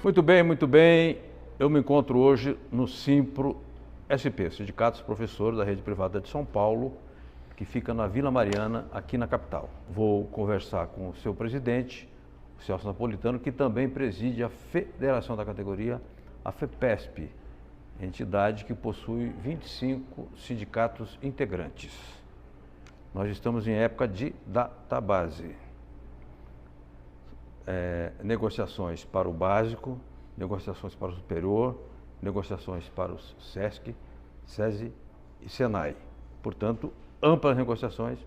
Muito bem, muito bem. Eu me encontro hoje no Simpro-SP, Sindicato dos Professores da Rede Privada de São Paulo, que fica na Vila Mariana, aqui na capital. Vou conversar com o seu presidente, o Celso Napolitano, que também preside a federação da categoria, a FEPESP, entidade que possui 25 sindicatos integrantes. Nós estamos em época de database. Negociações para o básico, negociações para o superior, negociações para o SESC, SESI e SENAI. Portanto, amplas negociações,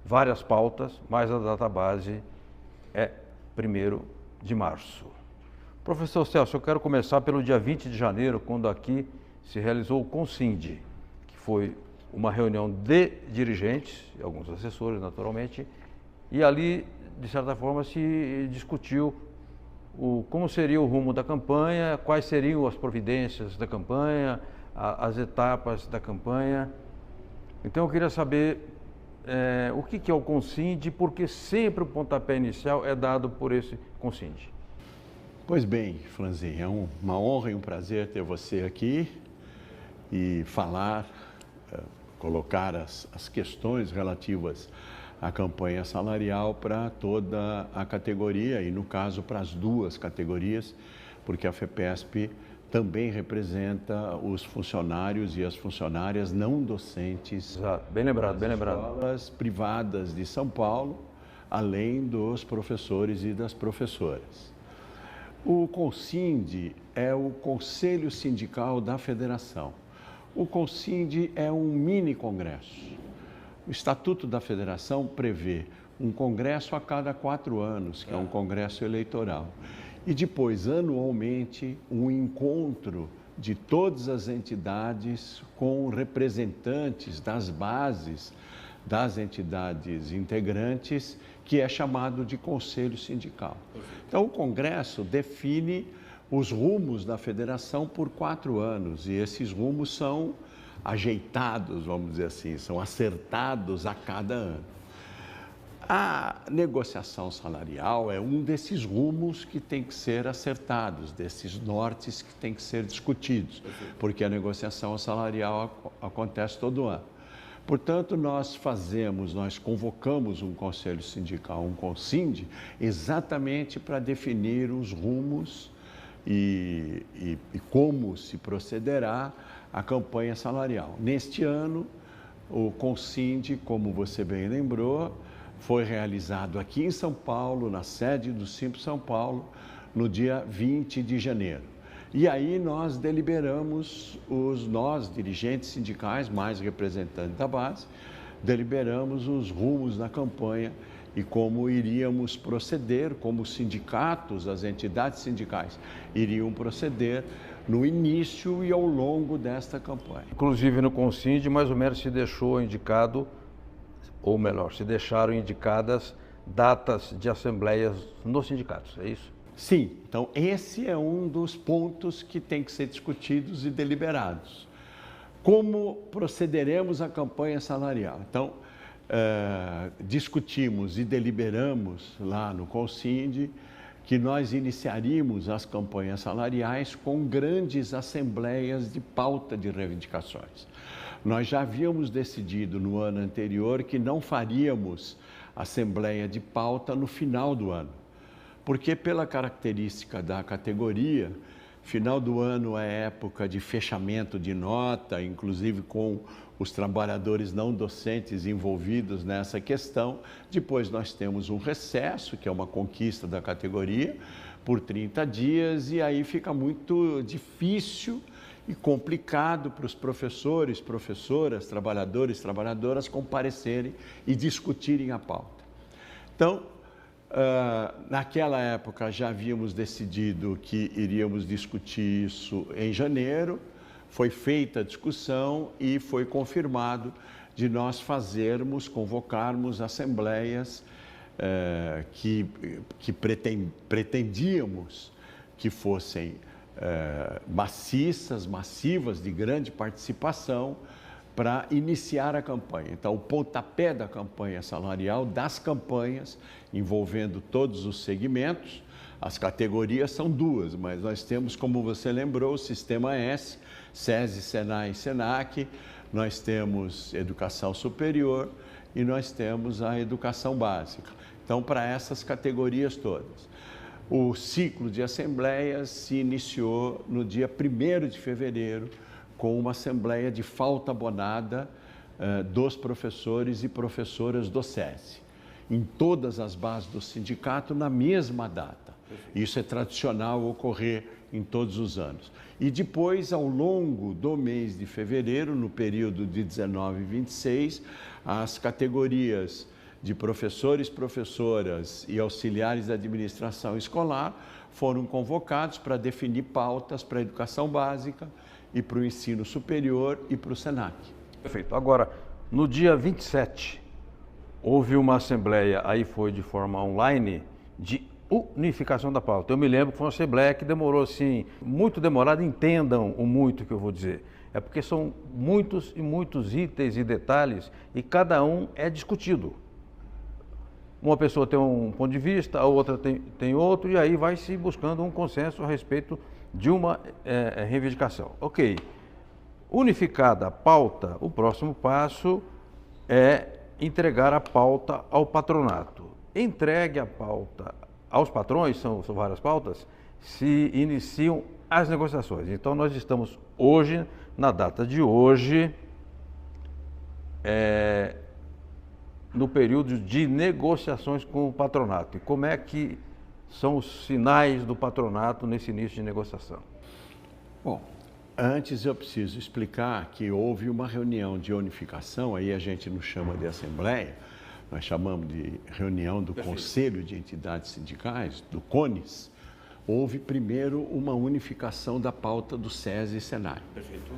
várias pautas, mas a database é 1º de março. Professor Celso, eu quero começar pelo dia 20 de janeiro, quando aqui se realizou o CONSINDE, que foi uma reunião de dirigentes, e alguns assessores naturalmente, e ali, de certa forma, se discutiu como seria o rumo da campanha, quais seriam as providências da campanha, as etapas da campanha. Então eu queria saber o que é o CONSINDE, porque sempre o pontapé inicial é dado por esse CONSINDE. Pois bem, Franzin, é uma honra e um prazer ter você aqui e falar, colocar as questões relativas à campanha salarial para toda a categoria e, no caso, para as duas categorias, porque a FEPESP também representa os funcionários e as funcionárias não docentes. Exato. Bem lembrado, bem lembrado. Das escolas privadas de São Paulo, além dos professores e das professoras. O CONSINDE é o Conselho Sindical da Federação. O CONSINDE é um mini congresso. O Estatuto da Federação prevê um congresso a cada 4 anos, que é um congresso eleitoral. E depois, anualmente, um encontro de todas as entidades com representantes das bases das entidades integrantes, que é chamado de Conselho Sindical. Então, o Congresso define os rumos da federação por 4 anos, e esses rumos são ajeitados, vamos dizer assim, são acertados a cada ano. A negociação salarial é um desses rumos que tem que ser acertados, desses nortes que tem que ser discutidos, porque a negociação salarial acontece todo ano. Portanto, nós convocamos um conselho sindical, um CONSINDE, exatamente para definir os rumos e como se procederá a campanha salarial. Neste ano, o CONSINDE, como você bem lembrou, foi realizado aqui em São Paulo, na sede do Simpro São Paulo, no dia 20 de janeiro. E aí nós deliberamos, nós, dirigentes sindicais, mais representantes da base, deliberamos os rumos da campanha e como iríamos proceder, como os sindicatos, as entidades sindicais iriam proceder no início e ao longo desta campanha. Inclusive no CONSINDE, mais ou menos se deixou indicado, ou melhor, se deixaram indicadas datas de assembleias nos sindicatos, é isso? Sim, então esse é um dos pontos que tem que ser discutidos e deliberados. Como procederemos à campanha salarial? Então, discutimos e deliberamos lá no CONSINDE que nós iniciaríamos as campanhas salariais com grandes assembleias de pauta de reivindicações. Nós já havíamos decidido no ano anterior que não faríamos assembleia de pauta no final do ano, porque pela característica da categoria, final do ano é época de fechamento de nota, inclusive com os trabalhadores não docentes envolvidos nessa questão. Depois nós temos um recesso, que é uma conquista da categoria, por 30 dias, e aí fica muito difícil e complicado para os professores, professoras, trabalhadores, trabalhadoras comparecerem e discutirem a pauta. Então, naquela época já havíamos decidido que iríamos discutir isso em janeiro, foi feita a discussão e foi confirmado de nós convocarmos assembleias que pretendíamos que fossem massivas, de grande participação, para iniciar a campanha. Então, o pontapé da campanha salarial, das campanhas, envolvendo todos os segmentos, As categorias são duas, mas nós temos, como você lembrou, o Sistema S, SESI, SENAI e SENAC, nós temos educação superior e nós temos a educação básica. Então, para essas categorias todas. O ciclo de assembleias se iniciou no dia 1º de fevereiro, com uma assembleia de falta abonada dos professores e professoras do SESI, em todas as bases do sindicato, na mesma data. Isso é tradicional ocorrer em todos os anos. E depois, ao longo do mês de fevereiro, no período de 19 e 26, as categorias de professores, professoras e auxiliares da administração escolar foram convocados para definir pautas para a educação básica e para o ensino superior e para o SENAC. Perfeito. Agora, no dia 27, houve uma assembleia, aí foi de forma online, de unificação da pauta. Eu me lembro que foi uma assembleia que demorou, assim, muito demorada, entendam o muito que eu vou dizer. É porque são muitos e muitos itens e detalhes e cada um é discutido. Uma pessoa tem um ponto de vista, a outra tem outro, e aí vai se buscando um consenso a respeito de uma reivindicação. Ok. Unificada a pauta, o próximo passo é entregar a pauta ao patronato. Entregue a pauta aos patrões, são várias pautas, se iniciam as negociações. Então, nós estamos hoje, na data de hoje, no período de negociações com o patronato. E como é que são os sinais do patronato nesse início de negociação? Bom, antes eu preciso explicar que houve uma reunião de unificação, aí a gente não chama de assembleia, nós chamamos de reunião do Conselho de Entidades Sindicais, do CONES. Houve primeiro uma unificação da pauta do SESI e SENAI. Perfeito.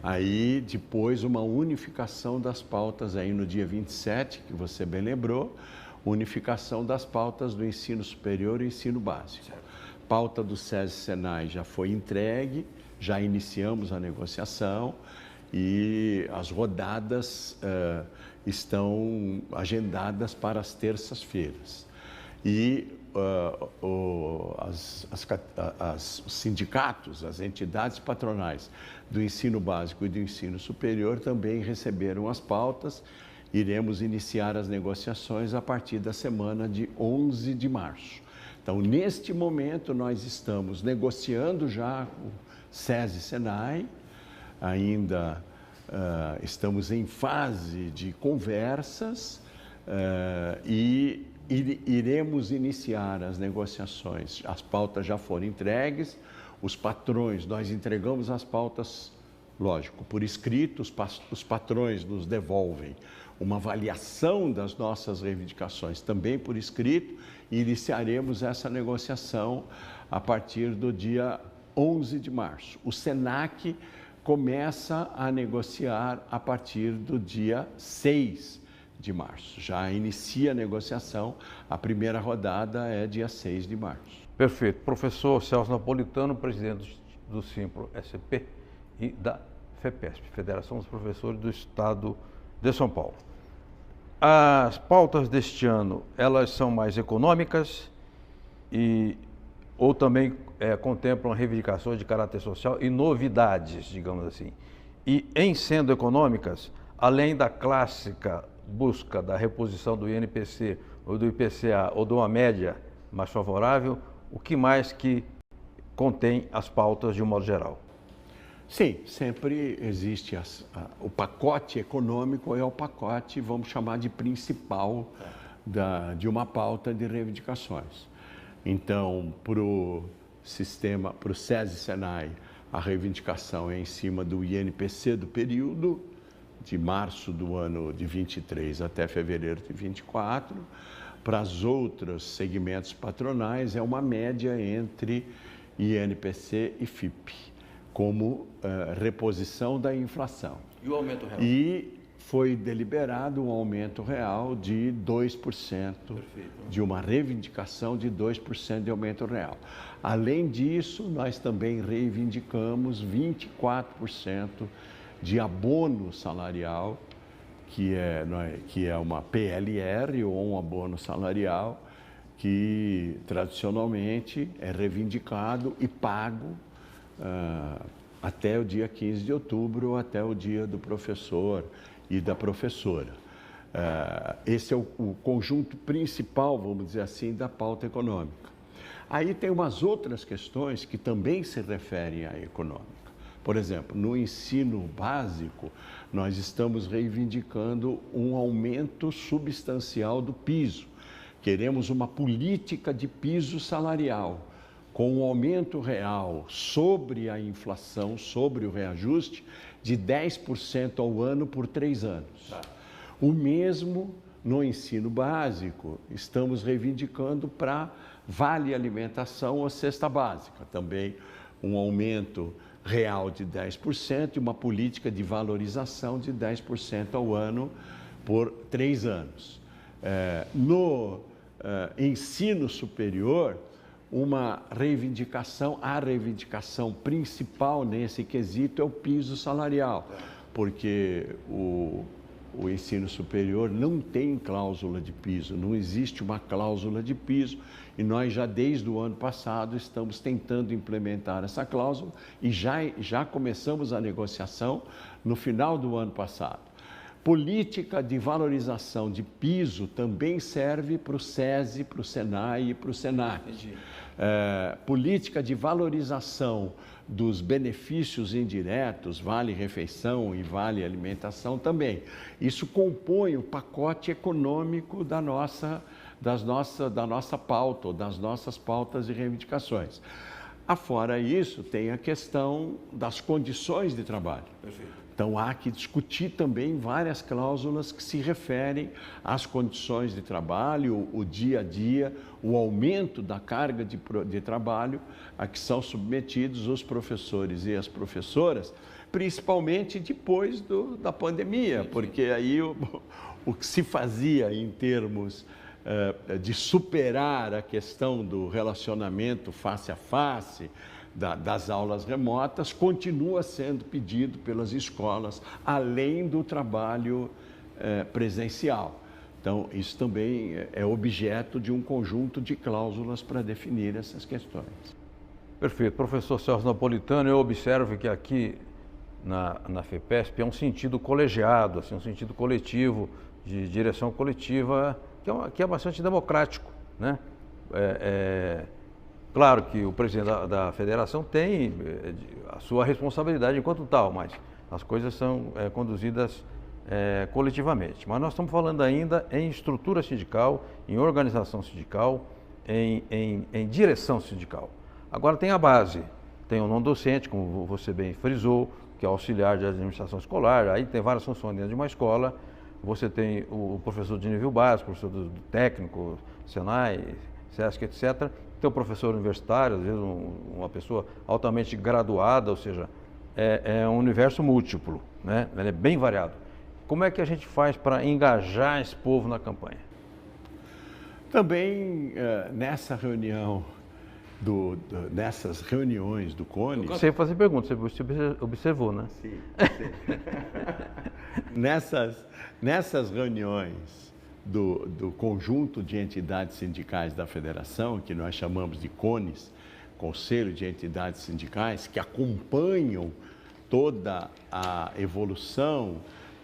Aí, depois, uma unificação das pautas, aí no dia 27, que você bem lembrou, unificação das pautas do ensino superior e ensino básico. Certo. Pauta do SESI e SENAI já foi entregue, já iniciamos a negociação e as rodadas estão agendadas para as terças-feiras. E os sindicatos, as entidades patronais do ensino básico e do ensino superior também receberam as pautas. Iremos iniciar as negociações a partir da semana de 11 de março. Então, neste momento, nós estamos negociando já o SESI e SENAI, ainda estamos em fase de conversas e iremos iniciar as negociações. As pautas já foram entregues, os patrões, nós entregamos as pautas, lógico, por escrito, os patrões nos devolvem uma avaliação das nossas reivindicações também por escrito e iniciaremos essa negociação a partir do dia 11 de março. O SENAC começa a negociar a partir do dia 6 de março. Já inicia a negociação, a primeira rodada é dia 6 de março. Perfeito. Professor Celso Napolitano, presidente do Simpro-SP e da FEPESP, Federação dos Professores do Estado de São Paulo. As pautas deste ano, elas são mais econômicas ou também contemplam reivindicações de caráter social e novidades, digamos assim. E em sendo econômicas, além da clássica busca da reposição do INPC ou do IPCA ou de uma média mais favorável, o que mais que contém as pautas de um modo geral? Sim, sempre existe o pacote econômico, é o pacote, vamos chamar de principal de uma pauta de reivindicações. Então, para o sistema, para o SESI e SENAI, a reivindicação é em cima do INPC do período, de março do ano de 23 até fevereiro de 24. Para os outros segmentos patronais, é uma média entre INPC e FIPE, como reposição da inflação. E o aumento real? E foi deliberado um aumento real de 2%, Perfeito. De uma reivindicação de 2% de aumento real. Além disso, nós também reivindicamos 24% de abono salarial, que é uma PLR ou um abono salarial, que tradicionalmente é reivindicado e pago até o dia 15 de outubro, até o dia do professor e da professora. Esse é o conjunto principal, vamos dizer assim, da pauta econômica. Aí tem umas outras questões que também se referem à econômica. Por exemplo, no ensino básico, nós estamos reivindicando um aumento substancial do piso. Queremos uma política de piso salarial, com um aumento real sobre a inflação, sobre o reajuste, de 10% ao ano por 3 anos. O mesmo no ensino básico, estamos reivindicando para vale alimentação ou cesta básica, também um aumento real de 10% e uma política de valorização de 10% ao ano por 3 anos. No ensino superior, a reivindicação principal nesse quesito é o piso salarial, porque o ensino superior não tem cláusula de piso, não existe uma cláusula de piso e nós já desde o ano passado estamos tentando implementar essa cláusula e já começamos a negociação no final do ano passado. Política de valorização de piso também serve para o SESI, para o SENAI e para o SENAC. Política de valorização dos benefícios indiretos, vale refeição e vale alimentação também. Isso compõe o pacote econômico da nossa pauta, ou das nossas pautas e reivindicações. Afora isso, tem a questão das condições de trabalho. Perfeito. Então, há que discutir também várias cláusulas que se referem às condições de trabalho, o dia a dia, o aumento da carga de trabalho a que são submetidos os professores e as professoras, principalmente depois da pandemia, porque aí o que se fazia em termos de superar a questão do relacionamento face a face, das aulas remotas, continua sendo pedido pelas escolas, além do trabalho presencial. Então, isso também é objeto de um conjunto de cláusulas para definir essas questões. Perfeito. Professor Celso Napolitano, eu observo que aqui na FEPESP é um sentido colegiado, assim, um sentido coletivo, de direção coletiva, que é bastante democrático, né? Claro que o presidente da federação tem a sua responsabilidade enquanto tal, mas as coisas são conduzidas coletivamente. Mas nós estamos falando ainda em estrutura sindical, em organização sindical, em direção sindical. Agora tem a base, tem o não docente, como você bem frisou, que é auxiliar de administração escolar, aí tem várias funções dentro de uma escola. Você tem o professor de nível básico, professor do técnico, Senai, SESC, etc., tem o professor universitário, às vezes uma pessoa altamente graduada, ou seja, é um universo múltiplo, né? Ele é bem variado. Como é que a gente faz para engajar esse povo na campanha? Também nessa reunião, nessas reuniões do CONE... Você ia fazer perguntas, você observou, né? Sim. Nessas reuniões do conjunto de entidades sindicais da federação, que nós chamamos de CONES, Conselho de Entidades Sindicais, que acompanham toda a evolução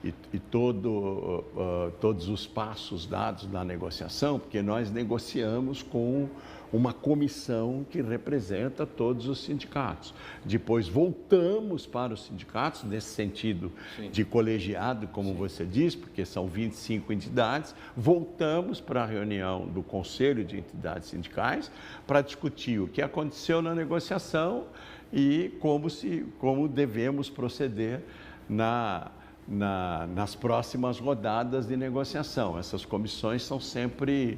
e todos os passos dados na negociação, porque nós negociamos com uma comissão que representa todos os sindicatos. Depois voltamos para os sindicatos, nesse sentido Sim. de colegiado, como Sim. você diz, porque são 25 entidades, voltamos para a reunião do Conselho de Entidades Sindicais para discutir o que aconteceu na negociação e como devemos proceder nas próximas rodadas de negociação. Essas comissões são sempre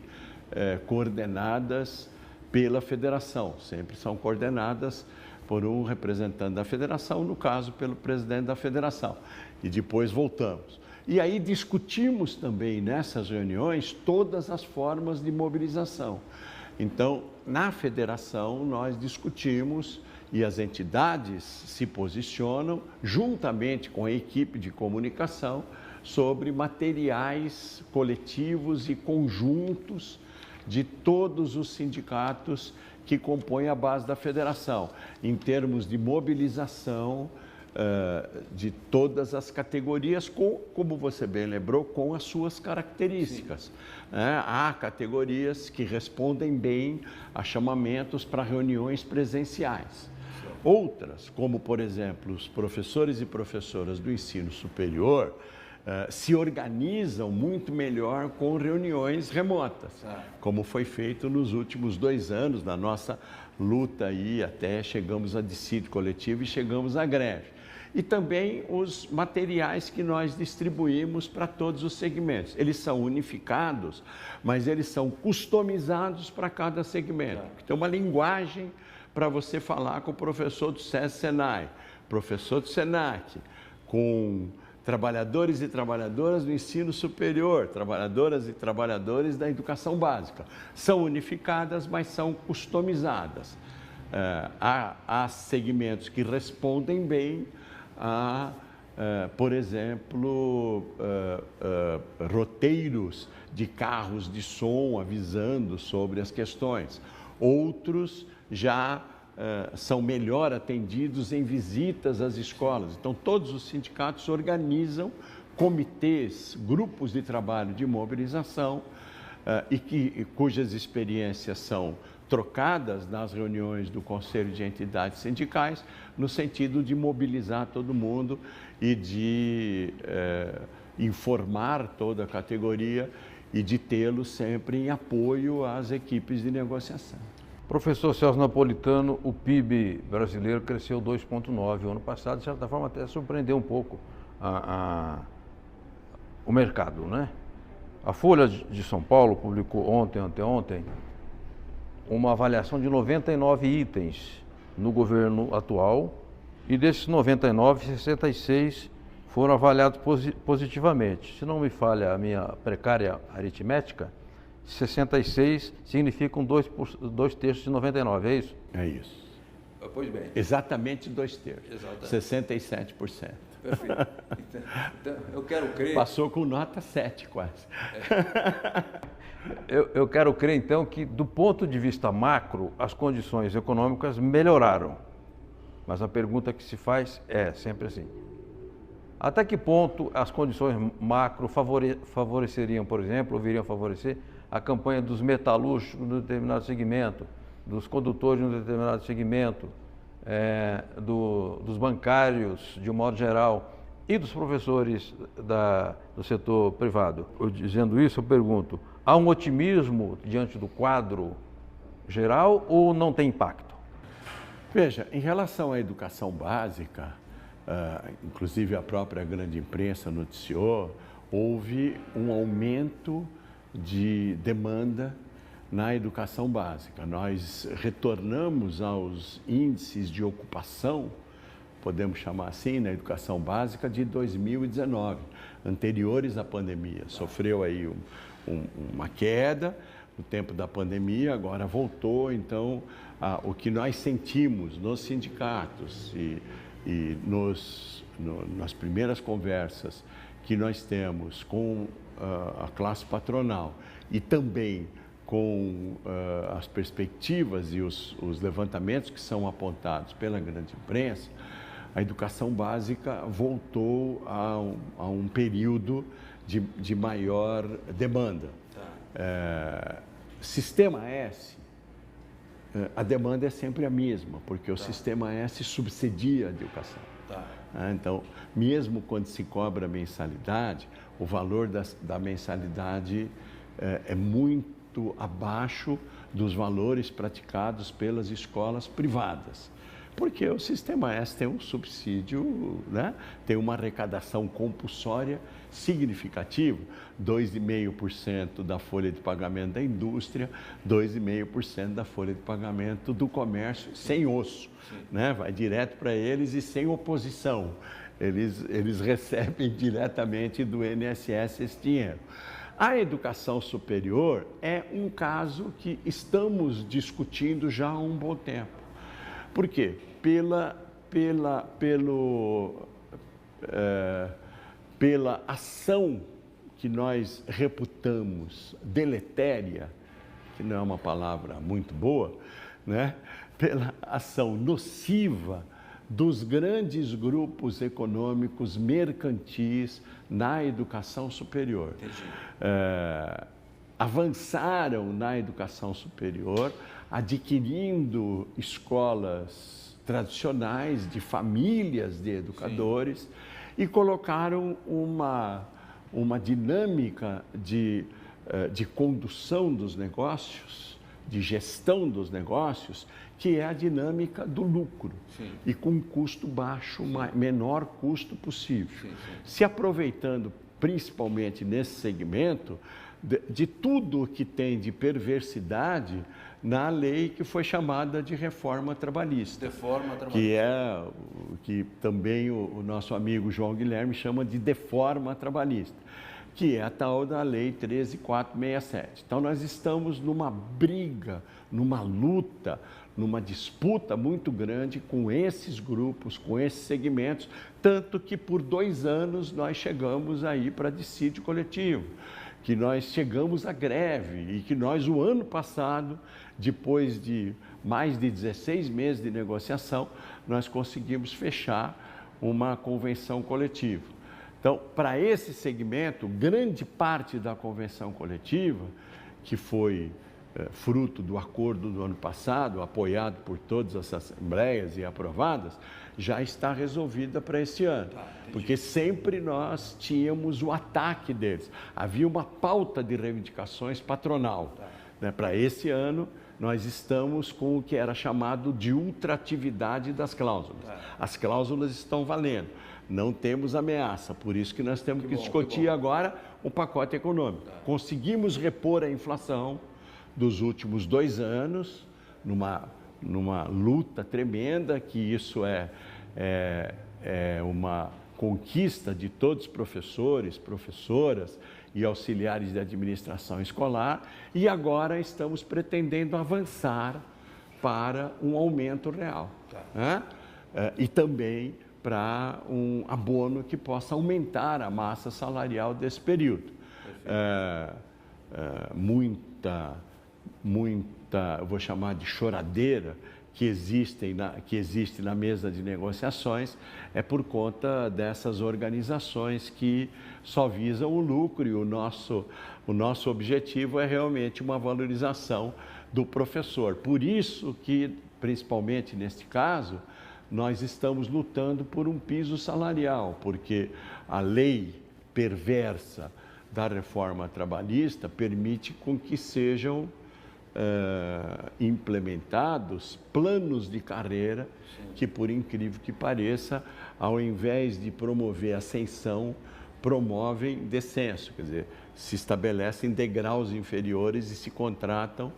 coordenadas pela federação, sempre são coordenadas por um representante da federação, no caso, pelo presidente da federação. E depois voltamos. E aí discutimos também nessas reuniões todas as formas de mobilização. Então, na federação, nós discutimos e as entidades se posicionam juntamente com a equipe de comunicação sobre materiais coletivos e conjuntos de todos os sindicatos que compõem a base da federação, em termos de mobilização de todas as categorias, como você bem lembrou, com as suas características. Há categorias que respondem bem a chamamentos para reuniões presenciais. Outras, como por exemplo os professores e professoras do ensino superior, se organizam muito melhor com reuniões remotas, como foi feito nos últimos 2 anos na nossa luta aí, até chegamos a dissídio coletivo e chegamos à greve. E também os materiais que nós distribuímos para todos os segmentos. Eles são unificados, mas eles são customizados para cada segmento. Tem uma linguagem para você falar com o professor do SESI-SENAI, professor do SENAC, com trabalhadores e trabalhadoras do ensino superior, trabalhadoras e trabalhadores da educação básica. São unificadas, mas são customizadas. Há segmentos que respondem bem a, por exemplo, roteiros de carros de som avisando sobre as questões. Outros já são melhor atendidos em visitas às escolas. Então, todos os sindicatos organizam comitês, grupos de trabalho de mobilização cujas experiências são trocadas nas reuniões do Conselho de Entidades Sindicais, no sentido de mobilizar todo mundo e de informar toda a categoria e de tê-lo sempre em apoio às equipes de negociação. Professor Celso Napolitano, o PIB brasileiro cresceu 2,9% ano passado, de certa forma até surpreendeu um pouco o mercado, né? A Folha de São Paulo publicou anteontem, uma avaliação de 99 itens no governo atual e desses 99, 66 foram avaliados positivamente. Se não me falha a minha precária aritmética, 66 significam 2/3 de 99, é isso? É isso. Pois bem. Exatamente 2/3. Exatamente. 67%. Perfeito. Então, eu quero crer... Passou com nota 7 quase. Eu quero crer, então, que do ponto de vista macro, as condições econômicas melhoraram. Mas a pergunta que se faz é sempre assim: até que ponto as condições macro favoreceriam, por exemplo, ou viriam favorecer a campanha dos metalúrgicos num determinado segmento, dos condutores num determinado segmento, dos bancários de um modo geral e dos professores do setor privado? Dizendo isso, eu pergunto, há um otimismo diante do quadro geral ou não tem impacto? Veja, em relação à educação básica, inclusive a própria grande imprensa noticiou, houve um aumento de demanda na educação básica. Nós retornamos aos índices de ocupação, podemos chamar assim, na educação básica de 2019, anteriores à pandemia. Sofreu aí uma queda no tempo da pandemia, agora voltou. Então, o que nós sentimos nos sindicatos e nas primeiras conversas que nós temos com a classe patronal e também com as perspectivas e os levantamentos que são apontados pela grande imprensa, a educação básica voltou a um período de maior demanda. Sistema S, a demanda é sempre a mesma, porque o Sistema S subsidia a educação. Então, mesmo quando se cobra mensalidade, o valor da mensalidade é muito abaixo dos valores praticados pelas escolas privadas. Porque o Sistema S tem um subsídio, né? Tem uma arrecadação compulsória significativa, 2,5% da folha de pagamento da indústria, 2,5% da folha de pagamento do comércio, sem osso, né? Vai direto para eles e sem oposição. Eles recebem diretamente do INSS esse dinheiro. A educação superior é um caso que estamos discutindo já há um bom tempo. Por quê? Pela ação que nós reputamos deletéria que não é uma palavra muito boa, né? Pela ação nociva dos grandes grupos econômicos mercantis na educação superior. Avançaram na educação superior, adquirindo escolas tradicionais de famílias de educadores. Sim. E colocaram uma dinâmica de condução dos negócios, de gestão dos negócios, que é a dinâmica do lucro. Sim. E com um custo baixo, menor custo possível. Sim, sim. Se aproveitando principalmente nesse segmento de tudo que tem de perversidade na lei que foi chamada de reforma trabalhista. Deforma trabalhista. Que também o nosso amigo João Guilherme chama de deforma trabalhista, que é a tal da Lei 13.467. Então, nós estamos numa briga, numa luta, numa disputa muito grande com esses grupos, com esses segmentos, tanto que por 2 anos nós chegamos aí para dissídio coletivo, que nós chegamos à greve e que nós, o ano passado, depois de mais de 16 meses de negociação, nós conseguimos fechar uma convenção coletiva. Então, para esse segmento, grande parte da convenção coletiva, que foi fruto do acordo do ano passado, apoiado por todas as assembleias e aprovadas, já está resolvida para esse ano. Porque sempre nós tínhamos o ataque deles. Havia uma pauta de reivindicações patronal. Né? Para esse ano, nós estamos com o que era chamado de ultratividade das cláusulas. As cláusulas estão valendo. Não temos ameaça, por isso que nós temos que discutir agora o pacote econômico. Conseguimos repor a inflação dos últimos 2 anos, numa luta tremenda, que isso é uma conquista de todos os professores, professoras e auxiliares de administração escolar, e agora estamos pretendendo avançar para um aumento real. Né? E também para um abono que possa aumentar a massa salarial desse período. Muita, eu vou chamar de choradeira, que existe na mesa de negociações, é por conta dessas organizações que só visam o lucro, e o nosso objetivo é realmente uma valorização do professor. Por isso que, principalmente neste caso, nós estamos lutando por um piso salarial, porque a lei perversa da reforma trabalhista permite com que sejam implementados planos de carreira que, por incrível que pareça, ao invés de promover ascensão, promovem descenso, quer dizer, se estabelecem degraus inferiores e se contratam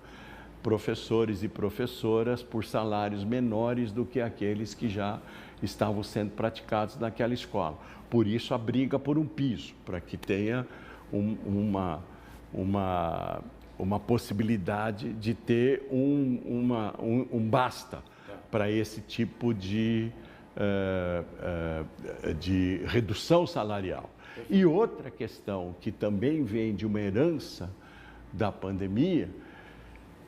professores e professoras por salários menores do que aqueles que já estavam sendo praticados naquela escola. Por isso, a briga por um piso, para que tenha uma possibilidade de ter um basta para esse tipo de redução salarial. E outra questão que também vem de uma herança da pandemia,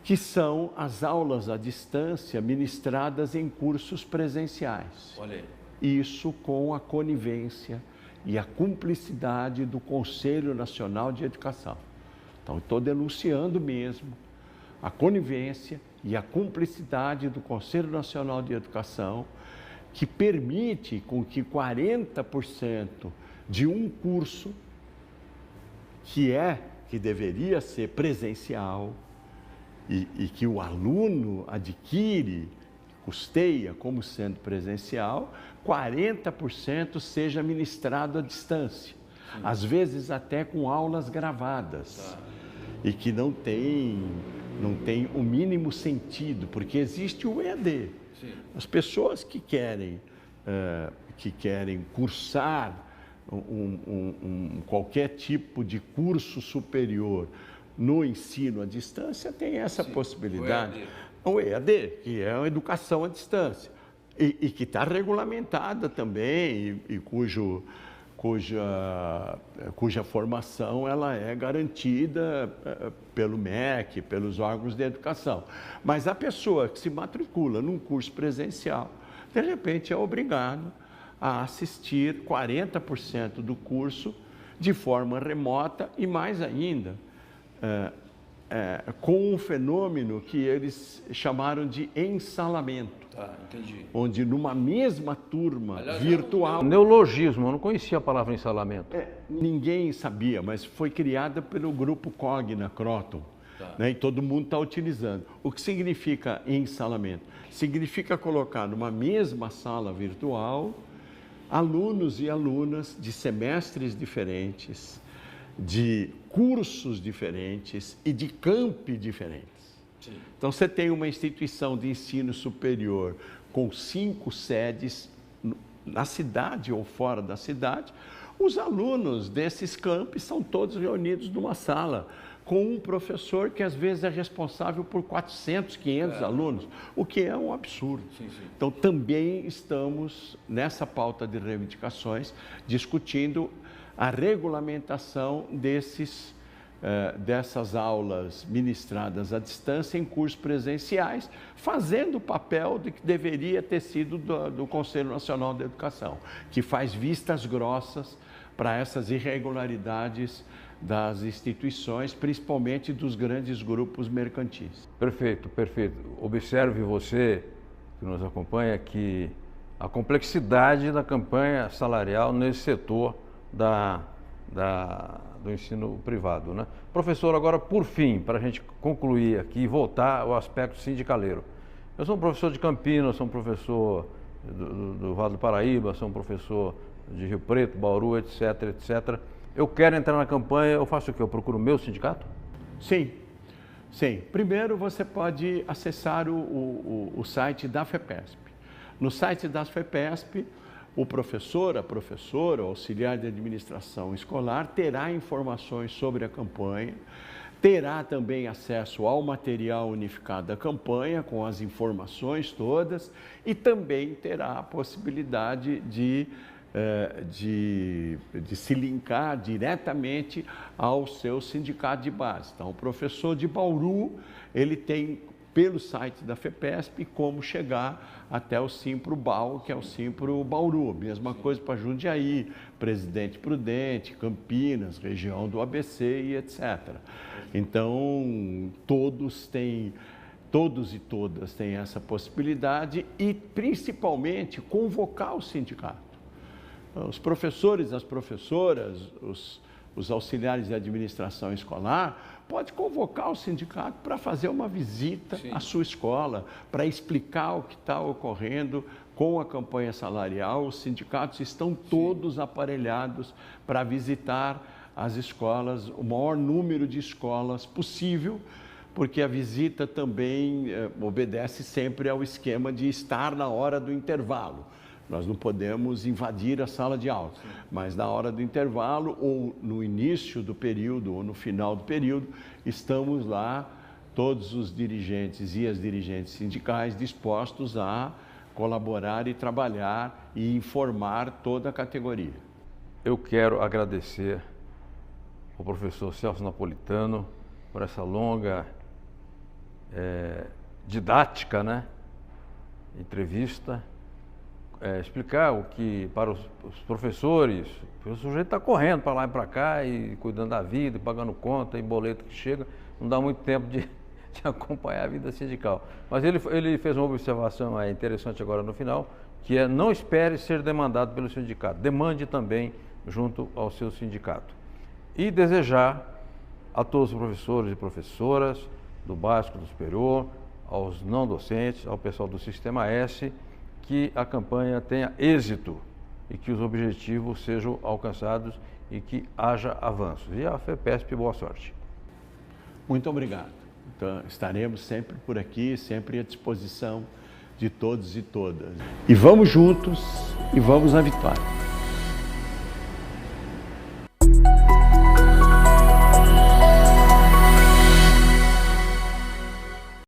que são as aulas à distância ministradas em cursos presenciais. Olha aí. Isso com a conivência e a cumplicidade do Conselho Nacional de Educação. Então, estou denunciando mesmo a conivência e a cumplicidade do Conselho Nacional de Educação, que permite com que 40% de um curso que deveria ser presencial e que o aluno adquire, custeia como sendo presencial, 40% seja ministrado à distância. Sim. Às vezes até com aulas gravadas. E que não tem o mínimo sentido, porque existe o EAD. Sim. As pessoas que querem cursar qualquer tipo de curso superior no ensino à distância têm essa possibilidade. O EAD, que é a educação à distância, e que está regulamentada também, e cujo cuja formação ela é garantida pelo MEC, pelos órgãos de educação. Mas a pessoa que se matricula num curso presencial, de repente é obrigado a assistir 40% do curso de forma remota e mais ainda, com um fenômeno que eles chamaram de ensalamento. Entendi. Onde numa mesma turma virtual... Neologismo, eu não conhecia a palavra ensalamento. Ninguém sabia, mas foi criada pelo grupo Cogna, Croton, né, e todo mundo está utilizando. O que significa ensalamento? Significa colocar numa mesma sala virtual alunos e alunas de semestres diferentes, de cursos diferentes e de campi diferentes. Sim. Então, você tem uma instituição de ensino superior com 5 sedes na cidade ou fora da cidade. Os alunos desses campi são todos reunidos numa sala, com um professor que às vezes é responsável por 400, 500 alunos, o que é um absurdo. Sim. Então, também estamos nessa pauta de reivindicações discutindo a regulamentação dessas aulas ministradas à distância em cursos presenciais, fazendo o papel de que deveria ter sido do Conselho Nacional de Educação, que faz vistas grossas para essas irregularidades das instituições, principalmente dos grandes grupos mercantis. Perfeito, perfeito. Observe você, que nos acompanha, que a complexidade da campanha salarial nesse setor do ensino privado, né? Professor, agora, por fim, para a gente concluir aqui e voltar ao aspecto sindicaleiro. Eu sou um professor de Campinas, sou um professor do Vale do Paraíba, sou um professor de Rio Preto, Bauru, etc, etc. Eu quero entrar na campanha, eu faço o quê? Eu procuro o meu sindicato? Sim, sim. Primeiro você pode acessar o site da FEPESP. No site da FEPESP, o professor, a professora, o auxiliar de administração escolar terá informações sobre a campanha, terá também acesso ao material unificado da campanha, com as informações todas, e também terá a possibilidade de se linkar diretamente ao seu sindicato de base. Então, o professor de Bauru, ele tem pelo site da FEPESP como chegar até o Simpro-Bau, que é o Simpro-Bauru. Mesma coisa para Jundiaí, Presidente Prudente, Campinas, região do ABC e etc. Então, todos e todas têm essa possibilidade e, principalmente, convocar o sindicato. Os professores, as professoras, os auxiliares de administração escolar, pode convocar o sindicato para fazer uma visita à sua escola, para explicar o que está ocorrendo com a campanha salarial. Os sindicatos estão todos aparelhados para visitar as escolas, o maior número de escolas possível, porque a visita também obedece sempre ao esquema de estar na hora do intervalo. Nós não podemos invadir a sala de aula, mas na hora do intervalo, ou no início do período, ou no final do período, estamos lá, todos os dirigentes e as dirigentes sindicais dispostos a colaborar e trabalhar e informar toda a categoria. Eu quero agradecer ao professor Celso Napolitano por essa longa didática, né, entrevista. Explicar o que para os professores, o sujeito está correndo para lá e para cá e cuidando da vida, pagando conta e boleto que chega, não dá muito tempo de acompanhar a vida sindical. Mas ele fez uma observação interessante agora no final, que é: não espere ser demandado pelo sindicato, demande também junto ao seu sindicato. E desejar a todos os professores e professoras do básico, do superior, aos não docentes, ao pessoal do Sistema S, que a campanha tenha êxito e que os objetivos sejam alcançados e que haja avanços. E a FEPESP, boa sorte. Muito obrigado. Então, estaremos sempre por aqui, sempre à disposição de todos e todas. E vamos juntos e vamos à vitória.